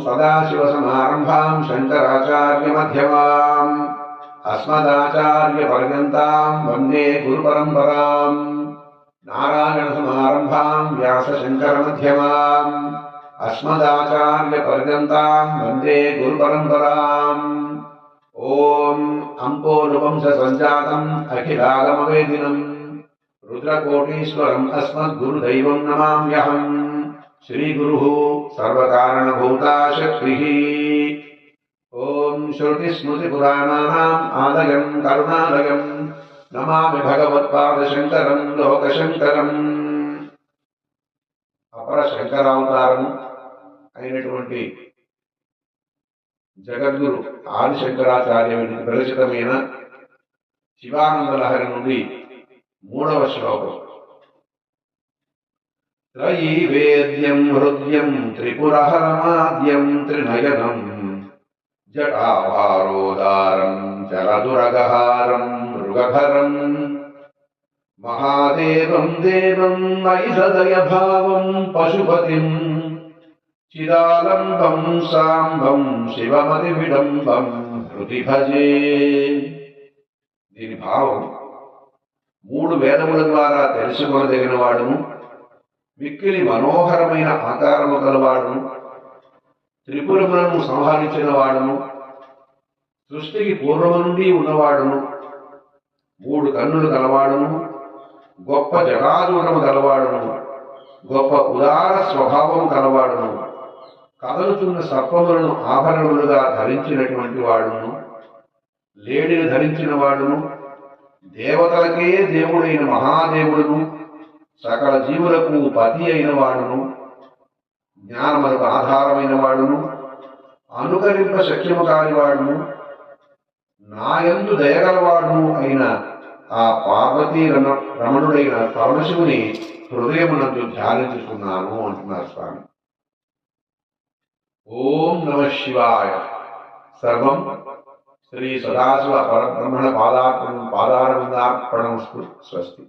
सदाशिवसमारम्भां शङ्कराचार्यमध्यमाम् अस्मदाचार्यपर्यन्तां वन्दे गुरुपरम्पराम् नारायणसमारम्भां व्यासशङ्करमध्यमाम् अस्मदाचार्यपर्यन्तां वन्दे गुरुपरम्पराम् ॐ अम्पोरुवंशसञ्जातम् अखिलागमवेदिनम् रुद्रकोटीश्वरम् अस्मद्गुरुदैवं नमाम्यहम् श्रीगुरुः सर्वकारणभूता शक्तिः ॐ श्रुतिस्मृतिपुराणानाम् आलयम् करुणालयम् नमामि भगवत्पादशङ्करम् लोकशङ्करम् అపర శంకరావతారము అయినటువంటి జగద్గురు ఆదిశంకరాచార్యుని విరచితమైన శివానంద లహరి నుండి 3వ శ్లోకం. త్రైవేద్యం హృద్యం త్రిపురహరమాద్యం త్రినయనం జటాభారోదారం జలదురగహారం మృగధరం మహాదేవం దేవం మయి భావం పశుపతిం చిదాలంబం సాంబం శివమతి విడంబం హృది భజే. దీని భావం, 3 వేదముల ద్వారా తెలుసుకొనదగిన వాడును, మిక్కిలి మనోహరమైన ఆకారము కలవాడును, త్రిపురములను సంహరించిన వాడును, సృష్టికి పూర్వము నుండి ఉన్నవాడును, 3 కన్నులు కలవాడును, గొప్ప జటాజూటము కలవాడును, గొప్ప ఉదార స్వభావం కలవాడును, కదలుతున్న సర్పములను ఆభరణములుగా ధరించినటువంటి వాడును, లేడిని ధరించిన వాడును, దేవతలకే దేవుడైన మహాదేవుడును, సకల జీవులకు పతి అయిన వాడును, జ్ఞానములకు ఆధారమైన వాడును, అనుకరింప శక్యము కాని వాడును, నాయందు దయగలవాడును అయిన ఆ పార్వతీ రమణుడైన పరమశివుని హృదయమునందు ధ్యానించుకున్నాను అంటున్నారు స్వామి. ఓం నమ శివాయ. సర్వం శ్రీ సదాశివ పరబ్రహ్మణ పాదార్పణం పాదారవిందార్పణం. స్వస్తి.